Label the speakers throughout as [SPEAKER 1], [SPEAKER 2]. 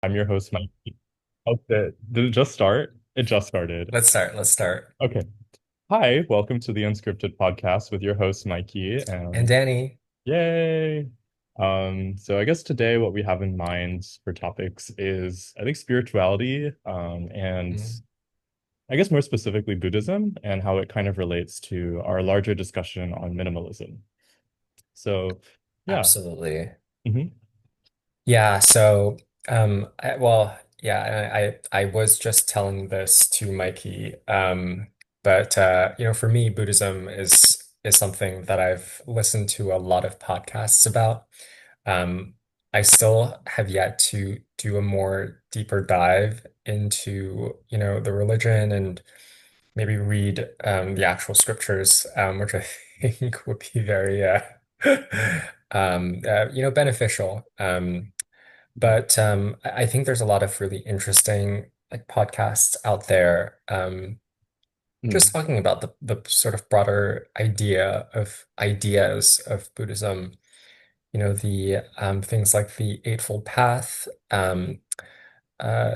[SPEAKER 1] I'm your host, Mikey. Did it just start? It just started.
[SPEAKER 2] Let's start.
[SPEAKER 1] Okay. Hi, welcome to the Unscripted podcast with your host, Mikey,
[SPEAKER 2] And
[SPEAKER 1] and
[SPEAKER 2] Danny,
[SPEAKER 1] yay! So I guess today what we have in mind for topics is I think spirituality, and
[SPEAKER 2] mm,
[SPEAKER 1] I guess more specifically Buddhism and how it kind of relates to our larger discussion on minimalism. So yeah.
[SPEAKER 2] absolutely.
[SPEAKER 1] Hmm.
[SPEAKER 2] Yeah, so well, yeah, I was just telling this to Mikey. But for me, Buddhism is something that I've listened to a lot of podcasts about. Um, I still have yet to do a more deeper dive into, the religion and maybe read the actual scriptures, which I think would be very beneficial. But I think there's a lot of really interesting like podcasts out there, just
[SPEAKER 1] Hmm.
[SPEAKER 2] talking about the sort of broader ideas of Buddhism. The things like the Eightfold Path, uh,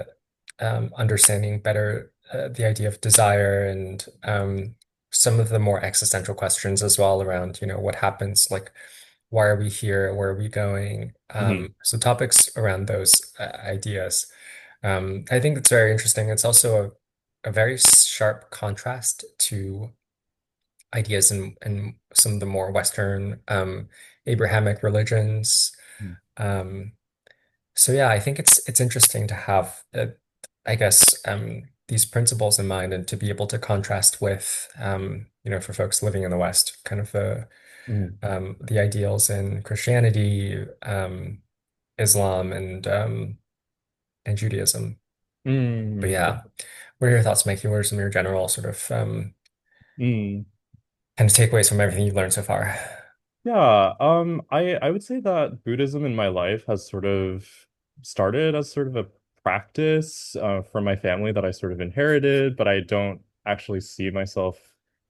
[SPEAKER 2] understanding better the idea of desire and some of the more existential questions as well around, what happens, like why are we here, where are we going?
[SPEAKER 1] Hmm.
[SPEAKER 2] So topics around those ideas. I think it's very interesting. It's also a very sharp contrast to ideas in some of the more Western Abrahamic religions. Um, so yeah, I think it's interesting to have, I guess, these principles in mind and to be able to contrast with, for folks living in the West, kind of
[SPEAKER 1] Hmm.
[SPEAKER 2] the ideals in Christianity, Islam, and Judaism. But
[SPEAKER 1] Hmm.
[SPEAKER 2] yeah, what are your thoughts, Mikey? What are some of your general sort of
[SPEAKER 1] Hmm.
[SPEAKER 2] kind of takeaways from everything you've learned so far?
[SPEAKER 1] Yeah, I would say that Buddhism in my life has sort of started as sort of a practice from my family that I sort of inherited, but I don't actually see myself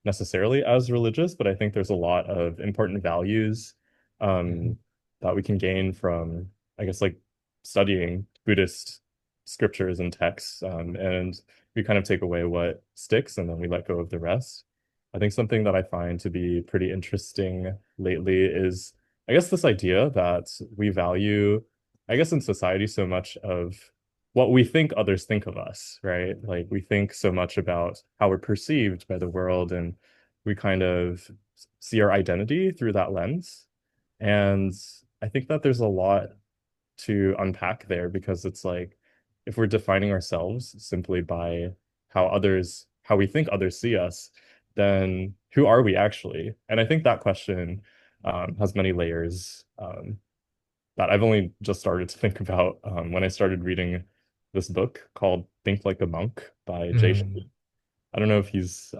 [SPEAKER 1] necessarily as religious, but I think there's a lot of important values
[SPEAKER 2] Mhm.
[SPEAKER 1] um that we can gain from, I guess, like studying Buddhist scriptures and texts, and we kind of take away what sticks and then we let go of the rest. I think something that I find to be pretty interesting lately is, I guess, this idea that we value, I guess, in society so much of what we think others think of us, right? Like we think so much about how we're perceived by the world, and we kind of see our identity through that lens. And I think that there's a lot to unpack there because it's like if we're defining ourselves simply by how we think others see us, then who are we actually? And I think that question has many layers that I've only just started to think about when I started reading this book called Think Like a Monk by Jay.
[SPEAKER 2] Mm.
[SPEAKER 1] I don't know if he's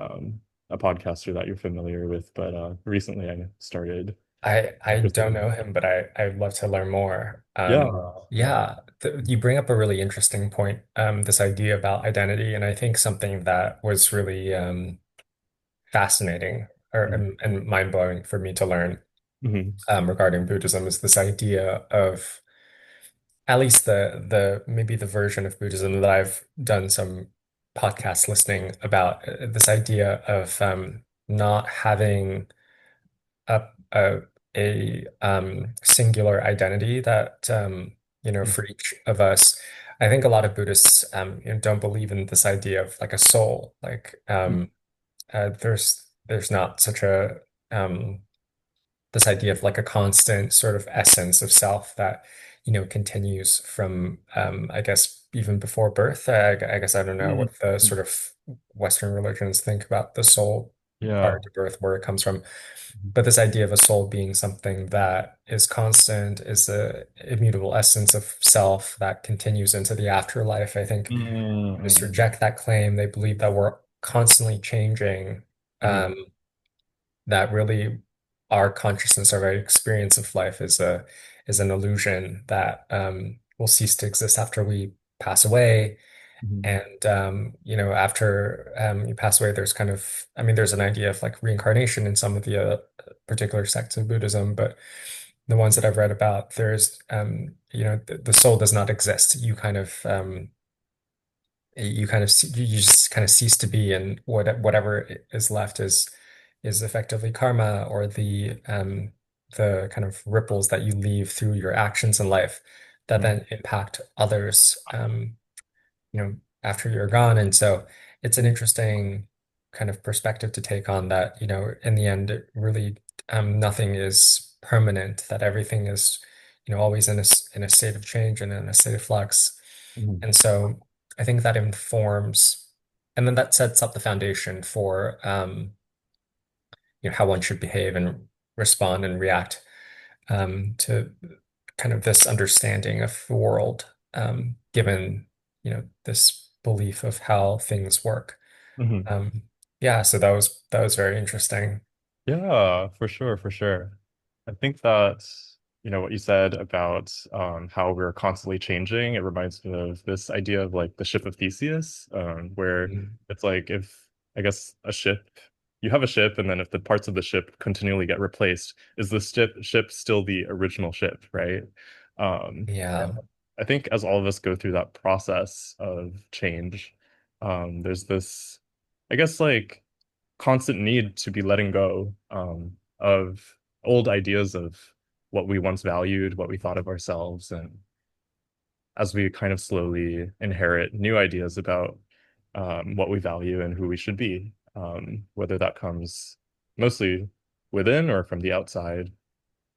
[SPEAKER 1] a podcaster that you're familiar with, but recently I started
[SPEAKER 2] I
[SPEAKER 1] interested
[SPEAKER 2] don't
[SPEAKER 1] in.
[SPEAKER 2] know him, but I'd love to learn more.
[SPEAKER 1] Yeah, yeah.
[SPEAKER 2] Yeah, you bring up a really interesting point, this idea about identity, and I think something that was really fascinating and mind-blowing for me to learn
[SPEAKER 1] Mm-hmm.
[SPEAKER 2] regarding Buddhism is this idea of at least the maybe the version of Buddhism that I've done some podcast listening about, this idea of not having a a, a singular identity that for each of us. I think a lot of Buddhists don't believe in this idea of like a soul. Like there's not such a this idea of like a constant sort of essence of self that continues from I guess even before birth. I guess I don't know what the
[SPEAKER 1] Mm-hmm.
[SPEAKER 2] sort of Western religions think about the soul prior
[SPEAKER 1] Yeah.
[SPEAKER 2] to birth, where it comes from. But this idea of a soul being something that is constant, is the immutable essence of self that continues into the afterlife. I think Buddhists
[SPEAKER 1] Mm-hmm.
[SPEAKER 2] reject that claim. They believe that we're constantly changing,
[SPEAKER 1] Mm-hmm.
[SPEAKER 2] um, that really our consciousness, our very experience of life is an illusion that will cease to exist after we pass away.
[SPEAKER 1] Mm-hmm.
[SPEAKER 2] And after you pass away, there's kind of, I mean, there's an idea of like reincarnation in some of the particular sects of Buddhism, but the ones that I've read about, there's the soul does not exist. You just kind of cease to be, and whatever is left is effectively karma, or the kind of ripples that you leave through your actions in life that
[SPEAKER 1] Mhm.
[SPEAKER 2] then impact others, after you're gone. And so it's an interesting kind of perspective to take on that, in the end, it really, nothing is permanent, that everything is, always in a state of change and in a state of flux.
[SPEAKER 1] Mhm.
[SPEAKER 2] And so I think that informs, and then that sets up the foundation for, how one should behave and respond and react, to kind of this understanding of the world, given, this belief of how things work.
[SPEAKER 1] Mhm.
[SPEAKER 2] Um, yeah, so that was very interesting.
[SPEAKER 1] Yeah, for sure, for sure. I think that, what you said about how we're constantly changing, it reminds me of this idea of like the ship of Theseus, where
[SPEAKER 2] Mm.
[SPEAKER 1] it's like if, I guess, you have a ship, and then if the parts of the ship continually get replaced, is the ship still the original ship, right? And
[SPEAKER 2] Yeah.
[SPEAKER 1] I think as all of us go through that process of change, there's this, I guess, like constant need to be letting go of old ideas of what we once valued, what we thought of ourselves, and as we kind of slowly inherit new ideas about what we value and who we should be, whether that comes mostly within or from the outside.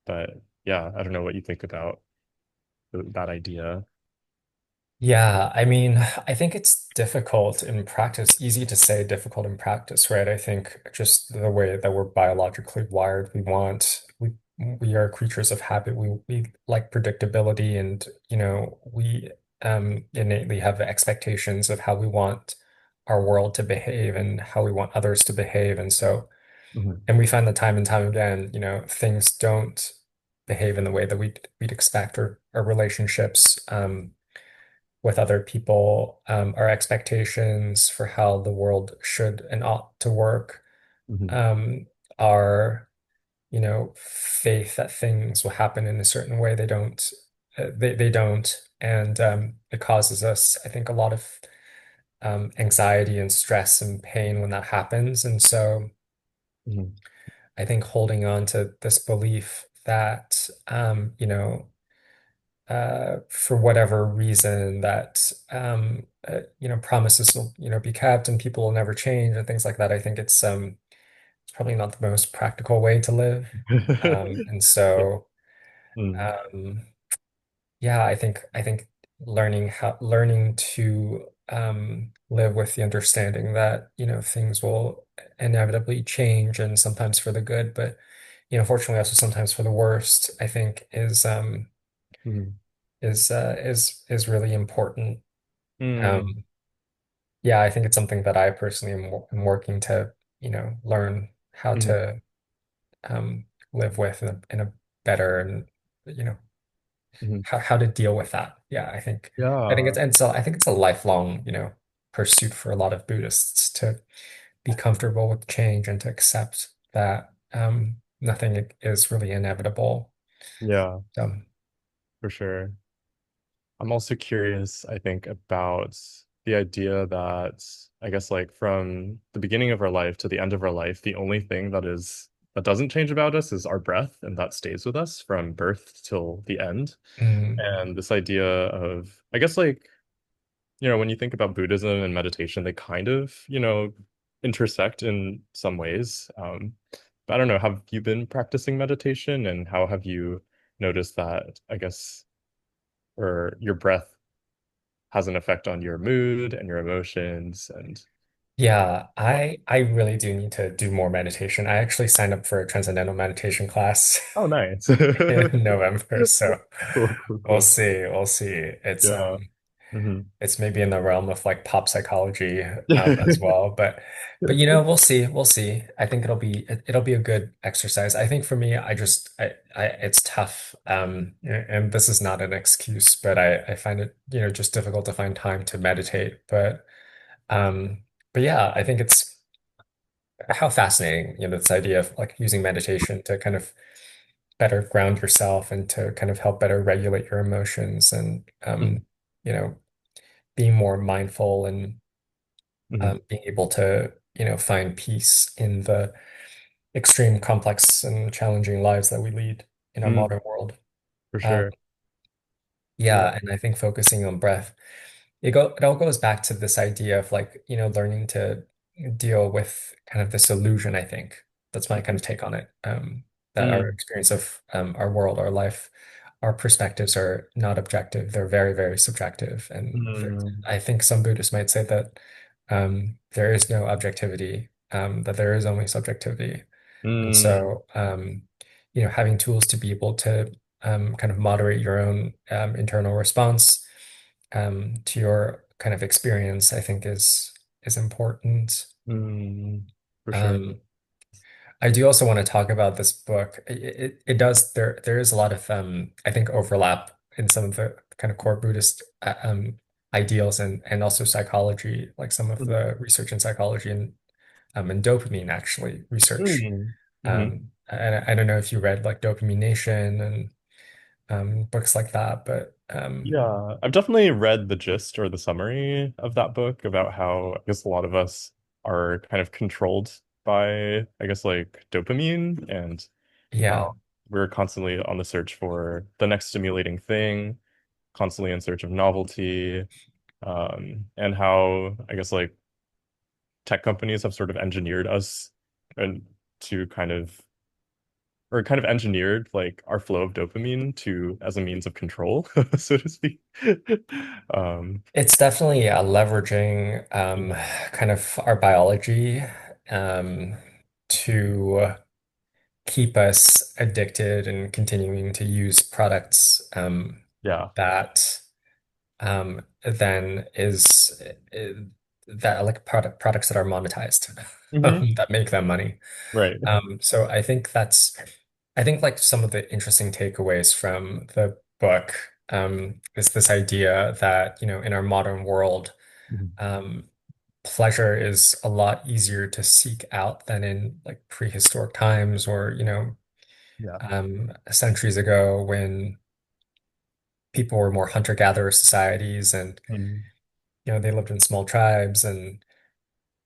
[SPEAKER 1] But yeah, I don't know what you think about that idea.
[SPEAKER 2] Yeah, I mean, I think it's difficult in practice, easy to say difficult in practice, right? I think just the way that we're biologically wired, we are creatures of habit. We like predictability, and we innately have expectations of how we want our world to behave and how we want others to behave. And so,
[SPEAKER 1] Mhm.
[SPEAKER 2] and we find that time and time again, things don't behave in the way that we'd expect, or our relationships, with other people, our expectations for how the world should and ought to work,
[SPEAKER 1] Mhm.
[SPEAKER 2] um, our, faith that things will happen in a certain way. They don't. And it causes us, I think, a lot of anxiety and stress and pain when that happens. And so
[SPEAKER 1] Mhm.
[SPEAKER 2] I think holding on to this belief that, for whatever reason, that promises will be kept and people will never change and things like that. I think it's probably not the most practical way to live. And
[SPEAKER 1] Yeah.
[SPEAKER 2] so
[SPEAKER 1] Mm.
[SPEAKER 2] um, yeah, I think learning to live with the understanding that things will inevitably change, and sometimes for the good, but fortunately also sometimes for the worst, I think
[SPEAKER 1] Mhm.
[SPEAKER 2] is really important.
[SPEAKER 1] Mm.
[SPEAKER 2] Um, yeah, I think it's something that I personally am working to, learn how
[SPEAKER 1] Mhm.
[SPEAKER 2] to live with in a better, and you know
[SPEAKER 1] Mhm.
[SPEAKER 2] how to deal with that. Yeah, I think
[SPEAKER 1] Yeah.
[SPEAKER 2] it's a lifelong, pursuit for a lot of Buddhists to be comfortable with change and to accept that nothing is really inevitable.
[SPEAKER 1] Yeah,
[SPEAKER 2] So,
[SPEAKER 1] for sure. I'm also curious, I think, about the idea that I guess like from the beginning of our life to the end of our life, the only thing that doesn't change about us is our breath, and that stays with us from birth till the end.
[SPEAKER 2] mm,
[SPEAKER 1] And this idea of, I guess like, when you think about Buddhism and meditation, they kind of, intersect in some ways. But I don't know, have you been practicing meditation, and how have you noticed that, I guess, or your breath has an effect on your mood and your emotions and
[SPEAKER 2] yeah, I really do need to do more meditation. I actually signed up for a transcendental meditation class
[SPEAKER 1] oh, nice.
[SPEAKER 2] in November, so
[SPEAKER 1] Cool, cool,
[SPEAKER 2] we'll
[SPEAKER 1] cool.
[SPEAKER 2] see. We'll see.
[SPEAKER 1] Yeah. Hmm.
[SPEAKER 2] It's maybe in the realm of like pop psychology, as
[SPEAKER 1] Hmm.
[SPEAKER 2] well, but we'll see. We'll see. I think it'll be a good exercise. I think for me, I it's tough. And this is not an excuse, but I find it, just difficult to find time to meditate. Um, but yeah, I think it's how fascinating, this idea of like using meditation to kind of better ground yourself and to kind of help better regulate your emotions and
[SPEAKER 1] Mhm.
[SPEAKER 2] you know, being more mindful and
[SPEAKER 1] Mhm.
[SPEAKER 2] being able to, find peace in the extreme complex and challenging lives that we lead in our
[SPEAKER 1] Mm,
[SPEAKER 2] modern world.
[SPEAKER 1] for
[SPEAKER 2] Um,
[SPEAKER 1] sure. Yeah.
[SPEAKER 2] yeah, and I think focusing on breath, it all goes back to this idea of like, learning to deal with kind of this illusion, I think. That's my kind of take on it. That our
[SPEAKER 1] Mm,
[SPEAKER 2] experience of our world, our life, our perspectives are not objective. They're very, very subjective. And
[SPEAKER 1] mm,
[SPEAKER 2] I think some Buddhists might say that there is no objectivity, that there is only subjectivity. And
[SPEAKER 1] mm,
[SPEAKER 2] so, having tools to be able to kind of moderate your own internal response to your kind of experience, I think is important.
[SPEAKER 1] mm, for sure.
[SPEAKER 2] Um, I do also want to talk about this book. It does there is a lot of I think overlap in some of the kind of core Buddhist ideals and also psychology, like some of
[SPEAKER 1] Mm,
[SPEAKER 2] the research in psychology and dopamine actually research.
[SPEAKER 1] mm, mhm.
[SPEAKER 2] And I don't know if you read like Dopamine Nation and books like that, but
[SPEAKER 1] Yeah, I've definitely read the gist or the summary of that book about how I guess a lot of us are kind of controlled by, I guess, like dopamine and
[SPEAKER 2] yeah.
[SPEAKER 1] how we're constantly on the search for the next stimulating thing, constantly in search of novelty, and how I guess like tech companies have sort of engineered us and to kind of or kind of engineered like our flow of dopamine to as a means of control, so to speak. Um,
[SPEAKER 2] It's definitely leveraging kind of our biology um, to keep us addicted and continuing to use products
[SPEAKER 1] yeah.
[SPEAKER 2] that then is that like products that are monetized
[SPEAKER 1] Hmm.
[SPEAKER 2] that make them money.
[SPEAKER 1] Right.
[SPEAKER 2] So I think like some of the interesting takeaways from the book is this idea that, in our modern world,
[SPEAKER 1] Mhm.
[SPEAKER 2] um, pleasure is a lot easier to seek out than in like prehistoric times or,
[SPEAKER 1] Yeah.
[SPEAKER 2] centuries ago when people were more hunter-gatherer societies and,
[SPEAKER 1] Mm.
[SPEAKER 2] they lived in small tribes and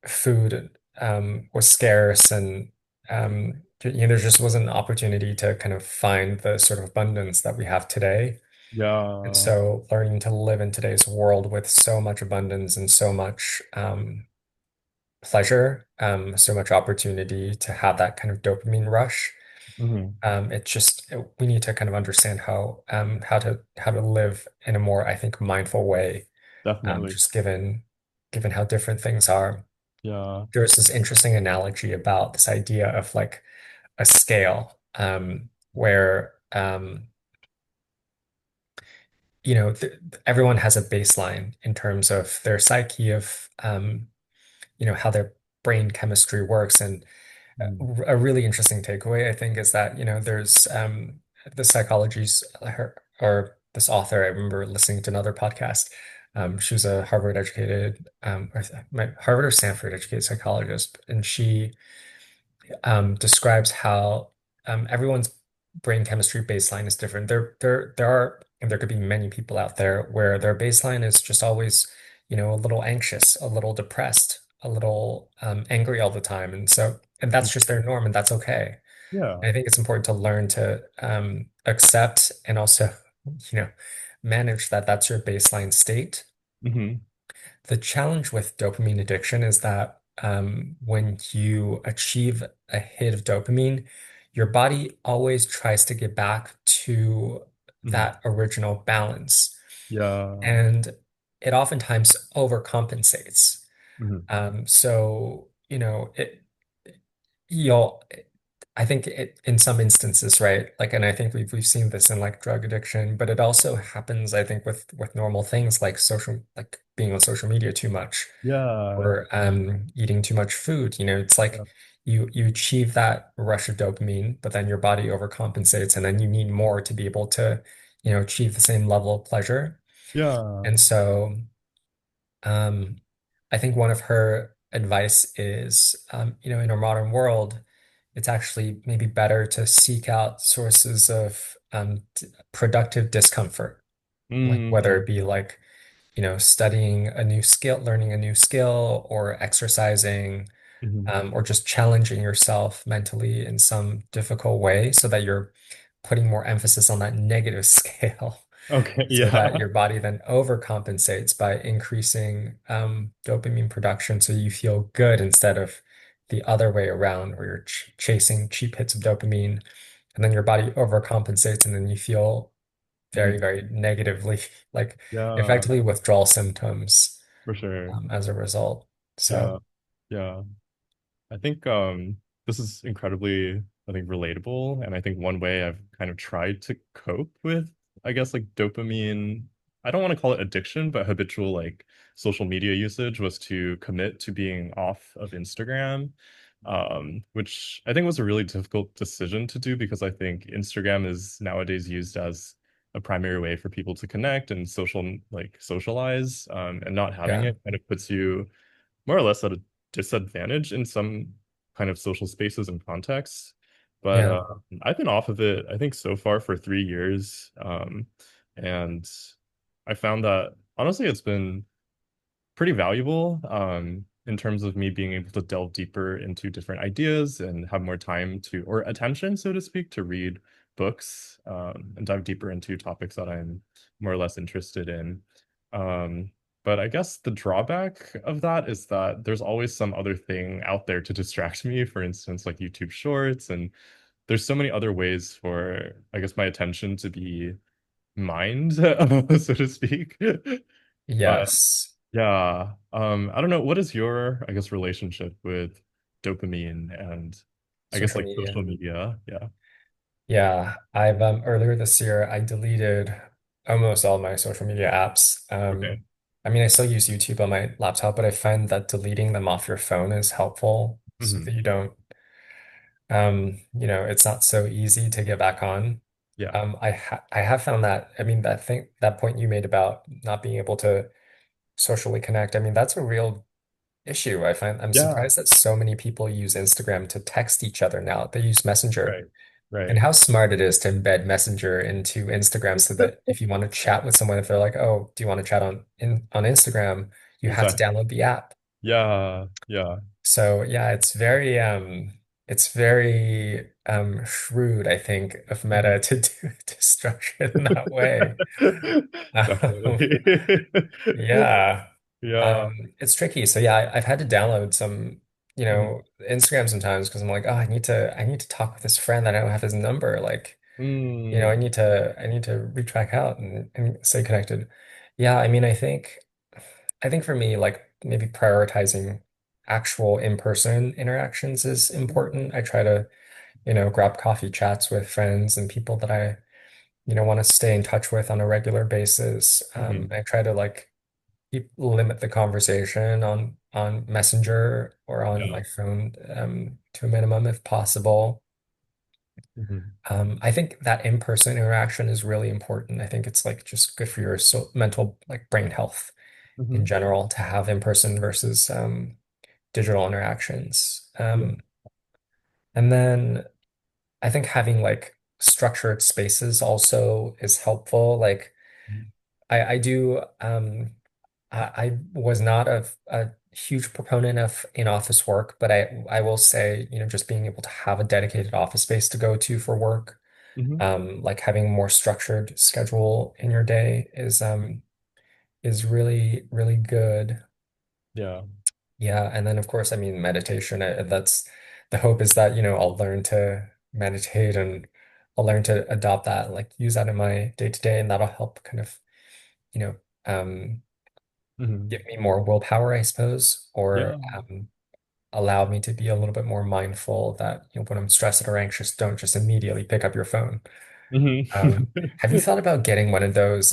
[SPEAKER 2] food was scarce and there just wasn't an opportunity to kind of find the sort of abundance that we have today. And
[SPEAKER 1] Yeah.
[SPEAKER 2] so learning to live in today's world with so much abundance and so much pleasure, so much opportunity to have that kind of dopamine rush.
[SPEAKER 1] Hmm.
[SPEAKER 2] We need to kind of understand how to live in a more, I think, mindful way,
[SPEAKER 1] Definitely.
[SPEAKER 2] just given how different things are.
[SPEAKER 1] Yeah.
[SPEAKER 2] There's this interesting analogy about this idea of like a scale where th everyone has a baseline in terms of their psyche of how their brain chemistry works. And
[SPEAKER 1] Mm.
[SPEAKER 2] a really interesting takeaway, I think, is that there's the psychology's or this author. I remember listening to another podcast. She was a Harvard educated, Harvard or Stanford educated psychologist, and she describes how everyone's brain chemistry baseline is different. There are and there could be many people out there where their baseline is just always, a little anxious, a little depressed, a little angry all the time, and that's just their norm, and that's okay.
[SPEAKER 1] Yeah.
[SPEAKER 2] And I think it's important to learn to accept and also, you know, manage that that's your baseline state.
[SPEAKER 1] Hmm.
[SPEAKER 2] The challenge with dopamine addiction is that when you achieve a hit of dopamine, your body always tries to get back to
[SPEAKER 1] Hmm.
[SPEAKER 2] that original balance.
[SPEAKER 1] Yeah.
[SPEAKER 2] And it oftentimes overcompensates.
[SPEAKER 1] Hmm.
[SPEAKER 2] So, you'll I think in some instances, right? Like, and I think we've seen this in like drug addiction, but it also happens, I think, with normal things like like being on social media too much
[SPEAKER 1] Yeah.
[SPEAKER 2] or eating too much food. It's
[SPEAKER 1] Yeah.
[SPEAKER 2] like you achieve that rush of dopamine, but then your body overcompensates, and then you need more to be able to, achieve the same level of pleasure.
[SPEAKER 1] Yeah.
[SPEAKER 2] And so, I think one of her advice is, in our modern world. it's actually maybe better to seek out sources of productive discomfort, like whether it
[SPEAKER 1] Mm,
[SPEAKER 2] be like, studying a new skill, learning a new skill, or exercising,
[SPEAKER 1] mhm.
[SPEAKER 2] or just challenging yourself mentally in some difficult way so that you're putting more emphasis on that negative scale
[SPEAKER 1] Okay,
[SPEAKER 2] so that
[SPEAKER 1] yeah.
[SPEAKER 2] your body then overcompensates by increasing dopamine production so you feel good instead of the other way around where you're ch chasing cheap hits of dopamine and then your body overcompensates and then you feel very,
[SPEAKER 1] Mhm.
[SPEAKER 2] very negatively, like
[SPEAKER 1] Yeah,
[SPEAKER 2] effectively withdrawal symptoms
[SPEAKER 1] for sure.
[SPEAKER 2] as a result.
[SPEAKER 1] Yeah,
[SPEAKER 2] So,
[SPEAKER 1] yeah. I think this is incredibly, I think, relatable. And I think one way I've kind of tried to cope with, I guess, like dopamine, I don't want to call it addiction, but habitual like social media usage was to commit to being off of Instagram, which I think was a really difficult decision to do because I think Instagram is nowadays used as a primary way for people to connect and socialize, and not having
[SPEAKER 2] yeah,
[SPEAKER 1] it kind of puts you more or less at a disadvantage in some kind of social spaces and contexts. But
[SPEAKER 2] yeah,
[SPEAKER 1] I've been off of it, I think, so far for 3 years. And I found that honestly, it's been pretty valuable in terms of me being able to delve deeper into different ideas and have more time to, or attention, so to speak, to read books and dive deeper into topics that I'm more or less interested in. Um, but I guess the drawback of that is that there's always some other thing out there to distract me, for instance, like YouTube Shorts, and there's so many other ways for, I guess, my attention to be mined, so to speak. But
[SPEAKER 2] yes,
[SPEAKER 1] yeah. I don't know. What is your, I guess, relationship with dopamine and I guess
[SPEAKER 2] social
[SPEAKER 1] like social
[SPEAKER 2] media.
[SPEAKER 1] media? Yeah.
[SPEAKER 2] Yeah, I've earlier this year I deleted almost all my social media apps.
[SPEAKER 1] Okay.
[SPEAKER 2] I mean, I still use YouTube on my laptop, but I find that deleting them off your phone is helpful so that
[SPEAKER 1] Hmm.
[SPEAKER 2] you don't, it's not so easy to get back on.
[SPEAKER 1] Yeah.
[SPEAKER 2] I have found that, I mean, that point you made about not being able to socially connect, I mean, that's a real issue. I'm
[SPEAKER 1] Yeah.
[SPEAKER 2] surprised that so many people use Instagram to text each other now. They use Messenger.
[SPEAKER 1] Right.
[SPEAKER 2] And
[SPEAKER 1] Right.
[SPEAKER 2] how smart it is to embed Messenger into Instagram so that if you want to chat with someone, if they're like, "Oh, do you want to chat on Instagram?" You have to
[SPEAKER 1] Exactly.
[SPEAKER 2] download the app.
[SPEAKER 1] Yeah. Yeah.
[SPEAKER 2] So yeah, it's very shrewd, I think, of Meta
[SPEAKER 1] Mhm.
[SPEAKER 2] to structure it in that way. Um,
[SPEAKER 1] Definitely.
[SPEAKER 2] yeah.
[SPEAKER 1] Yeah.
[SPEAKER 2] It's tricky. So yeah, I've had to download some,
[SPEAKER 1] Mhm.
[SPEAKER 2] Instagram sometimes because I'm like, oh, I need to talk with this friend that I don't have his number. Like, I
[SPEAKER 1] Mm.
[SPEAKER 2] need to reach back out and stay connected. Yeah, I mean, I think for me, like maybe prioritizing actual in-person interactions is important. I try to, grab coffee chats with friends and people that I, want to stay in touch with on a regular basis.
[SPEAKER 1] Mhm.
[SPEAKER 2] I try to like limit the conversation on Messenger or on
[SPEAKER 1] Yeah.
[SPEAKER 2] my phone to a minimum if possible.
[SPEAKER 1] Mhm.
[SPEAKER 2] I think that in-person interaction is really important. I think it's like just good for your mental like brain health in
[SPEAKER 1] Mhm.
[SPEAKER 2] general to have in-person versus digital interactions.
[SPEAKER 1] Yeah.
[SPEAKER 2] And then I think having like structured spaces also is helpful. Like
[SPEAKER 1] Mhm.
[SPEAKER 2] I do I was not a huge proponent of in-office work, but I will say, just being able to have a dedicated office space to go to for work,
[SPEAKER 1] Mhm.
[SPEAKER 2] like having a more structured schedule in your day is really, really good.
[SPEAKER 1] Yeah.
[SPEAKER 2] Yeah, and then of course, I mean, meditation, that's the hope is that, I'll learn to meditate and I'll learn to adopt that, like use that in my day to day, and that'll help kind of, you know, um,
[SPEAKER 1] Mhm.
[SPEAKER 2] give me more willpower, I suppose, or
[SPEAKER 1] Yeah.
[SPEAKER 2] allow me to be a little bit more mindful that, when I'm stressed or anxious, don't just immediately pick up your phone.
[SPEAKER 1] Mhm.
[SPEAKER 2] Have you thought about getting one of those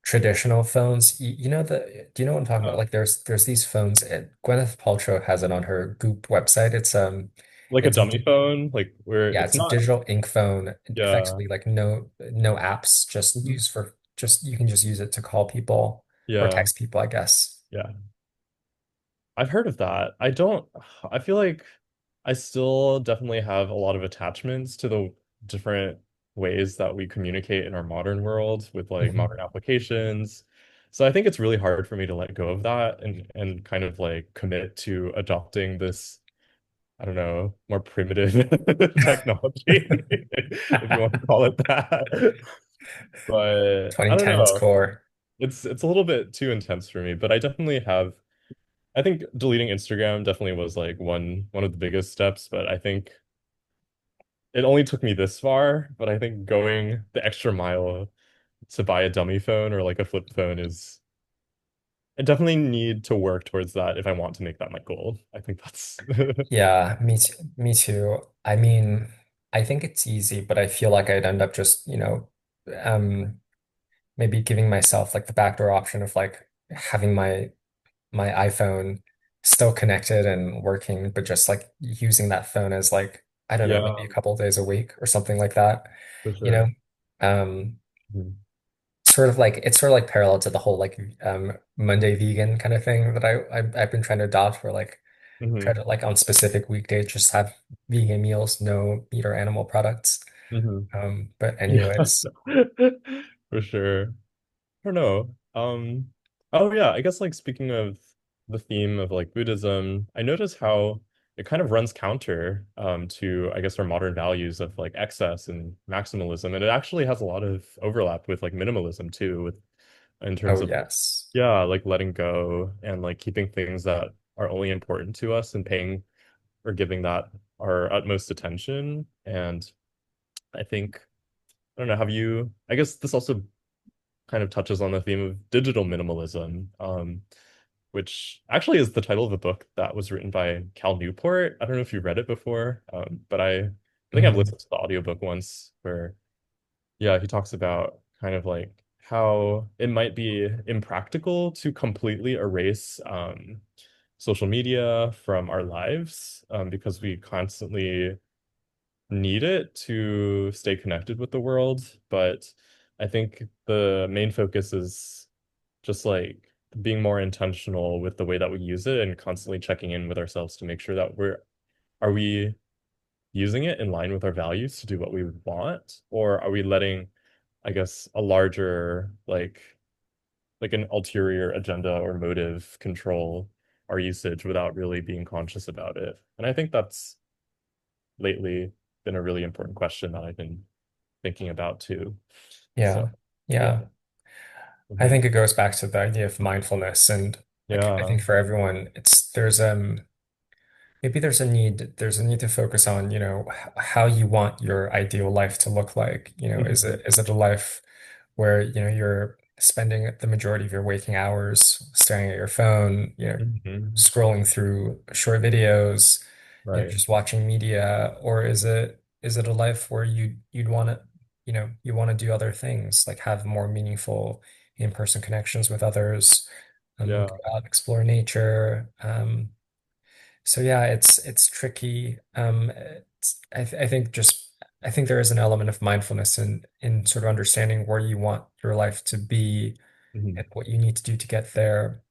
[SPEAKER 2] traditional phones? Do you know what I'm talking about?
[SPEAKER 1] Uh,
[SPEAKER 2] Like there's these phones. Gwyneth Paltrow has it on her Goop website.
[SPEAKER 1] like a
[SPEAKER 2] It's a
[SPEAKER 1] dummy phone, like where
[SPEAKER 2] yeah,
[SPEAKER 1] it's
[SPEAKER 2] it's a
[SPEAKER 1] not,
[SPEAKER 2] digital ink phone.
[SPEAKER 1] yeah.
[SPEAKER 2] Effectively, like no apps.
[SPEAKER 1] Mhm.
[SPEAKER 2] Just you can just use it to call people or
[SPEAKER 1] Yeah.
[SPEAKER 2] text people, I guess.
[SPEAKER 1] Yeah. I've heard of that. I don't, I feel like I still definitely have a lot of attachments to the different ways that we communicate in our modern world with like modern
[SPEAKER 2] Mhm.
[SPEAKER 1] applications. So I think it's really hard for me to let go of that and kind of like commit to adopting this, I don't know, more primitive technology, if you want to call it that. But I don't
[SPEAKER 2] 2010s
[SPEAKER 1] know.
[SPEAKER 2] core.
[SPEAKER 1] It's a little bit too intense for me, but I definitely have I think deleting Instagram definitely was like one of the biggest steps, but I think it only took me this far, but I think going the extra mile to buy a dummy phone or like a flip phone is I definitely need to work towards that if I want to make that my goal. I think that's
[SPEAKER 2] Yeah, me too. Me too. I mean, I think it's easy, but I feel like I'd end up just, um, maybe giving myself like the backdoor option of like having my iPhone still connected and working, but just like using that phone as like, I don't know, maybe
[SPEAKER 1] yeah,
[SPEAKER 2] a couple of days a week or something like that,
[SPEAKER 1] for
[SPEAKER 2] you know?
[SPEAKER 1] sure.
[SPEAKER 2] Um,
[SPEAKER 1] Mhm.
[SPEAKER 2] Sort of like it's sort of like parallel to the whole like Monday vegan kind of thing that I've been trying to adopt where like try
[SPEAKER 1] Mhm.
[SPEAKER 2] to like on specific weekdays just have vegan meals, no meat or animal products.
[SPEAKER 1] Mhm.
[SPEAKER 2] But
[SPEAKER 1] Yeah.
[SPEAKER 2] anyways,
[SPEAKER 1] For sure. I don't know. Oh yeah, I guess like speaking of the theme of like Buddhism, I notice how it kind of runs counter to I guess our modern values of like excess and maximalism. And it actually has a lot of overlap with like minimalism too, with in terms
[SPEAKER 2] oh
[SPEAKER 1] of
[SPEAKER 2] yes.
[SPEAKER 1] yeah, like letting go and like keeping things that are only important to us and paying or giving that our utmost attention. And I think I don't know, have you I guess this also kind of touches on the theme of digital minimalism, which actually is the title of a book that was written by Cal Newport. I don't know if you've read it before, but I think I've
[SPEAKER 2] Mhm.
[SPEAKER 1] listened to the audiobook once where, yeah, he talks about kind of like how it might be impractical to completely erase social media from our lives because we constantly need it to stay connected with the world. But I think the main focus is just like being more intentional with the way that we use it and constantly checking in with ourselves to make sure that are we using it in line with our values to do what we would want, or are we letting, I guess, a larger like an ulterior agenda or motive control our usage without really being conscious about it? And I think that's lately been a really important question that I've been thinking about too. So,
[SPEAKER 2] Yeah.
[SPEAKER 1] yeah.
[SPEAKER 2] Yeah. I
[SPEAKER 1] Mhm.
[SPEAKER 2] think it goes back to the idea of mindfulness and like I
[SPEAKER 1] Yeah.
[SPEAKER 2] think for everyone it's maybe there's a need to focus on, how you want your ideal life to look like.
[SPEAKER 1] Mhm.
[SPEAKER 2] Is it a life where, you're spending the majority of your waking hours staring at your phone,
[SPEAKER 1] Mhm.
[SPEAKER 2] scrolling through short videos,
[SPEAKER 1] Right.
[SPEAKER 2] just watching media, or is it a life where you'd want to, you want to do other things, like have more meaningful in-person connections with others, go
[SPEAKER 1] Yeah.
[SPEAKER 2] out, explore nature, so yeah, it's tricky. I think I think there is an element of mindfulness in sort of understanding where you want your life to be
[SPEAKER 1] Mhm.
[SPEAKER 2] and what you need to do to get there,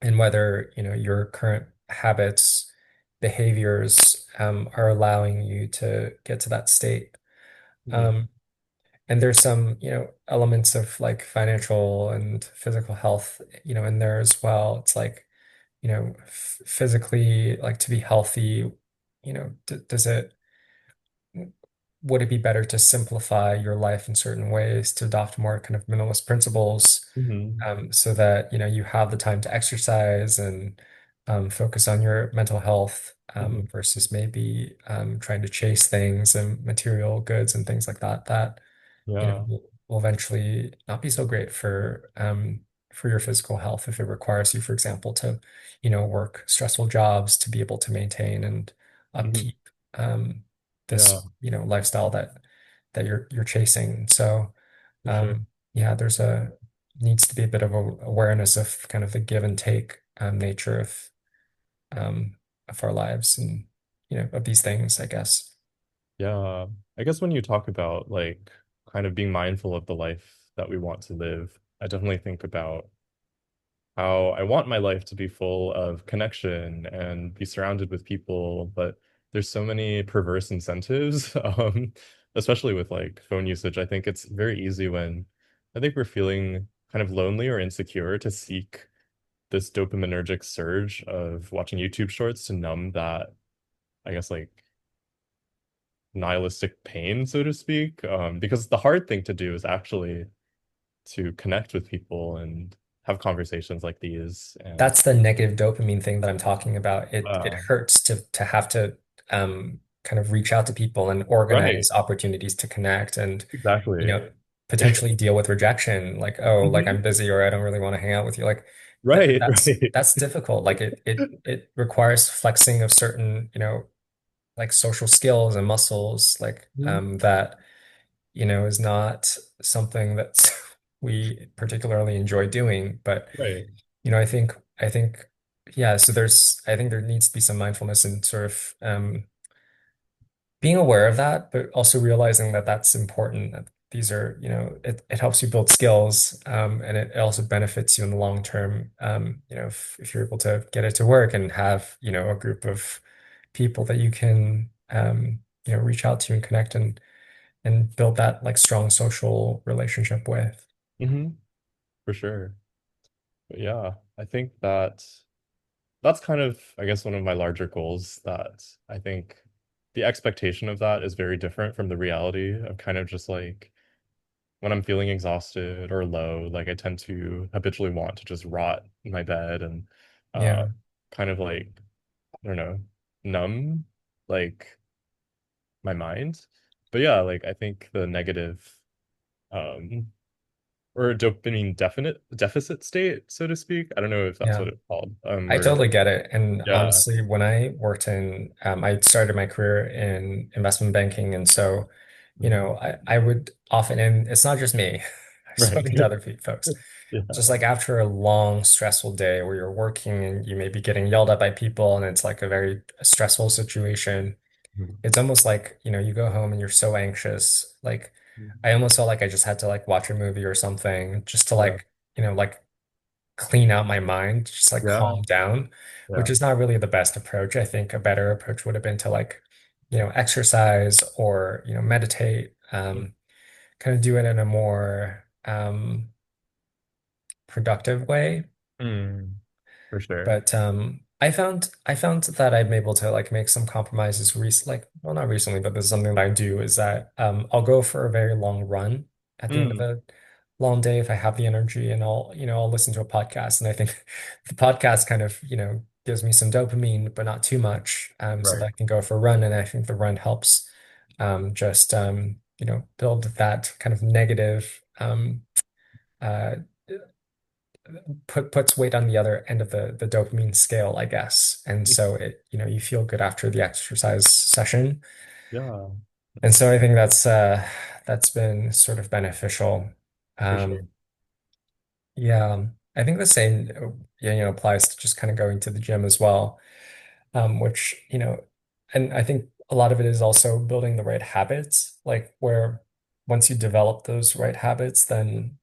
[SPEAKER 2] and whether, your current habits, behaviors, are allowing you to get to that state.
[SPEAKER 1] Mhm.
[SPEAKER 2] Um, and there's some, elements of like financial and physical health, in there as well. It's like physically, like to be healthy, d does it, would it be better to simplify your life in certain ways to adopt more kind of minimalist principles,
[SPEAKER 1] Mhm.
[SPEAKER 2] so that, you have the time to exercise and focus on your mental health,
[SPEAKER 1] Mhm.
[SPEAKER 2] versus maybe trying to chase things and material goods and things like that that
[SPEAKER 1] Yeah.
[SPEAKER 2] will eventually not be so great for your physical health if it requires you, for example, to, work stressful jobs to be able to maintain and
[SPEAKER 1] Mhm.
[SPEAKER 2] upkeep
[SPEAKER 1] Yeah,
[SPEAKER 2] this, lifestyle that you're chasing. So
[SPEAKER 1] for sure.
[SPEAKER 2] yeah, there's a needs to be a bit of a awareness of kind of the give and take nature um of our lives and of these things, I guess.
[SPEAKER 1] Yeah. I guess when you talk about like kind of being mindful of the life that we want to live, I definitely think about how I want my life to be full of connection and be surrounded with people, but there's so many perverse incentives, especially with like phone usage. I think it's very easy when I think we're feeling kind of lonely or insecure to seek this dopaminergic surge of watching YouTube shorts to numb that, I guess, like nihilistic pain, so to speak. Because the hard thing to do is actually to connect with people and have conversations like these. And
[SPEAKER 2] That's the negative dopamine thing that I'm talking about. It
[SPEAKER 1] uh,
[SPEAKER 2] hurts to have to kind of reach out to people and
[SPEAKER 1] right,
[SPEAKER 2] organize opportunities to connect and
[SPEAKER 1] exactly.
[SPEAKER 2] potentially deal with rejection. Like, oh, like I'm
[SPEAKER 1] Mhm.
[SPEAKER 2] busy or I don't really want to hang out with you. Like
[SPEAKER 1] Right, right.
[SPEAKER 2] that's difficult. Like it requires flexing of certain, like social skills and muscles, like
[SPEAKER 1] Mhm.
[SPEAKER 2] that, is not something that we particularly enjoy doing. But
[SPEAKER 1] Right.
[SPEAKER 2] I think, yeah, so I think there needs to be some mindfulness and sort of being aware of that, but also realizing that that's important. That these are, it helps you build skills, and it also benefits you in the long term. If you're able to get it to work and have, a group of people that you can, reach out to and connect and build that like strong social relationship with.
[SPEAKER 1] Hmm. For sure. But yeah, I think that that's kind of, I guess, one of my larger goals that I think the expectation of that is very different from the reality of kind of just like when I'm feeling exhausted or low, like I tend to habitually want to just rot in my bed and uh
[SPEAKER 2] Yeah.
[SPEAKER 1] kind of like, I don't know, numb like my mind. But yeah, like I think the negative um or a dopamine deficit state, so to speak. I don't know if that's
[SPEAKER 2] Yeah.
[SPEAKER 1] what it's called.
[SPEAKER 2] I
[SPEAKER 1] Where
[SPEAKER 2] totally get it. And
[SPEAKER 1] yeah.
[SPEAKER 2] honestly, when I worked I started my career in investment banking. And so,
[SPEAKER 1] Mhm.
[SPEAKER 2] I would often, and it's not just me, I've
[SPEAKER 1] Right.
[SPEAKER 2] spoken to other folks,
[SPEAKER 1] Yeah.
[SPEAKER 2] just like after a long, stressful day where you're working and you may be getting yelled at by people and it's like a very stressful situation,
[SPEAKER 1] Mhm.
[SPEAKER 2] it's almost like, you go home and you're so anxious. Like, I almost felt like I just had to like watch a movie or something just to
[SPEAKER 1] Yeah.
[SPEAKER 2] like, like clean out my mind, just like
[SPEAKER 1] Yeah.
[SPEAKER 2] calm down, which
[SPEAKER 1] Yeah.
[SPEAKER 2] is not really the best approach. I think a better approach would have been to like, exercise or, meditate, kind of do it in a more productive way.
[SPEAKER 1] Mm, for sure.
[SPEAKER 2] But I found that I'm able to like make some compromises like, well, not recently, but this is something that I do is that I'll go for a very long run at the end of
[SPEAKER 1] Mm,
[SPEAKER 2] a long day if I have the energy, and I'll listen to a podcast. And I think the podcast kind of, gives me some dopamine, but not too much, so that
[SPEAKER 1] right.
[SPEAKER 2] I can go for a run. And I think the run helps just build that kind of negative uh puts weight on the other end of the dopamine scale, I guess. And so you feel good after the exercise session.
[SPEAKER 1] Yeah,
[SPEAKER 2] And so I think that's been sort of beneficial.
[SPEAKER 1] for sure.
[SPEAKER 2] Um, yeah, I think the same, yeah, applies to just kind of going to the gym as well, which, and I think a lot of it is also building the right habits, like where once you develop those right habits, then,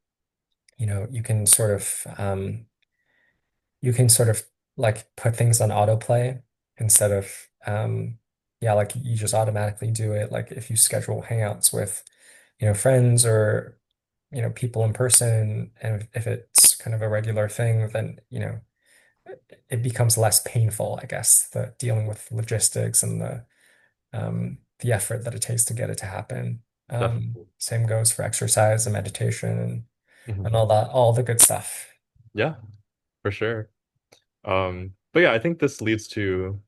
[SPEAKER 2] you can sort of, like put things on autoplay instead of yeah, like you just automatically do it. Like if you schedule hangouts with, friends or, people in person, and if it's kind of a regular thing, then, it becomes less painful, I guess, the dealing with logistics and the effort that it takes to get it to happen.
[SPEAKER 1] Definitely.
[SPEAKER 2] Same goes for exercise and meditation and
[SPEAKER 1] Mhm.
[SPEAKER 2] all that, all the good stuff.
[SPEAKER 1] Yeah, for sure. But yeah, I think this leads to,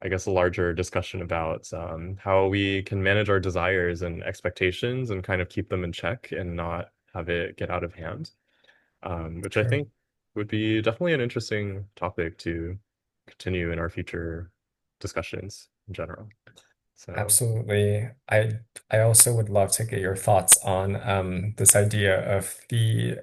[SPEAKER 1] I guess, a larger discussion about how we can manage our desires and expectations and kind of keep them in check and not have it get out of hand. Which I
[SPEAKER 2] Sure.
[SPEAKER 1] think would be definitely an interesting topic to continue in our future discussions in general. So,
[SPEAKER 2] Absolutely. I also would love to get your thoughts on this idea of the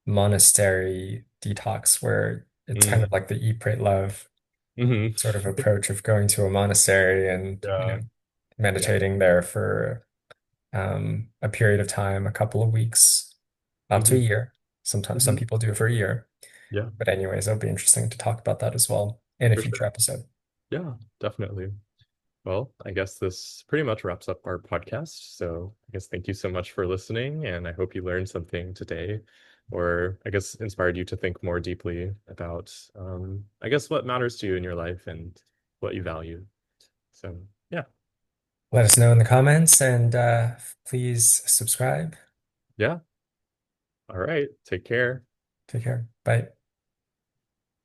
[SPEAKER 2] monastery detox, where it's kind of
[SPEAKER 1] mm,
[SPEAKER 2] like the eat, pray, love
[SPEAKER 1] hmm.
[SPEAKER 2] sort of approach of going to a monastery and,
[SPEAKER 1] Yeah, yeah.
[SPEAKER 2] meditating there for a period of time, a couple of weeks, up to a
[SPEAKER 1] Hmm.
[SPEAKER 2] year. Sometimes some
[SPEAKER 1] Hmm.
[SPEAKER 2] people do it for a year.
[SPEAKER 1] Yeah,
[SPEAKER 2] But anyways, it'll be interesting to talk about that as well in a
[SPEAKER 1] for
[SPEAKER 2] future
[SPEAKER 1] sure.
[SPEAKER 2] episode.
[SPEAKER 1] Yeah, definitely. Well, I guess this pretty much wraps up our podcast. So I guess thank you so much for listening, and I hope you learned something today, or I guess inspired you to think more deeply about, I guess, what matters to you in your life and what you value. So yeah,
[SPEAKER 2] Let us know in the comments and please subscribe.
[SPEAKER 1] yeah. All right. Take care.
[SPEAKER 2] Take care. Bye.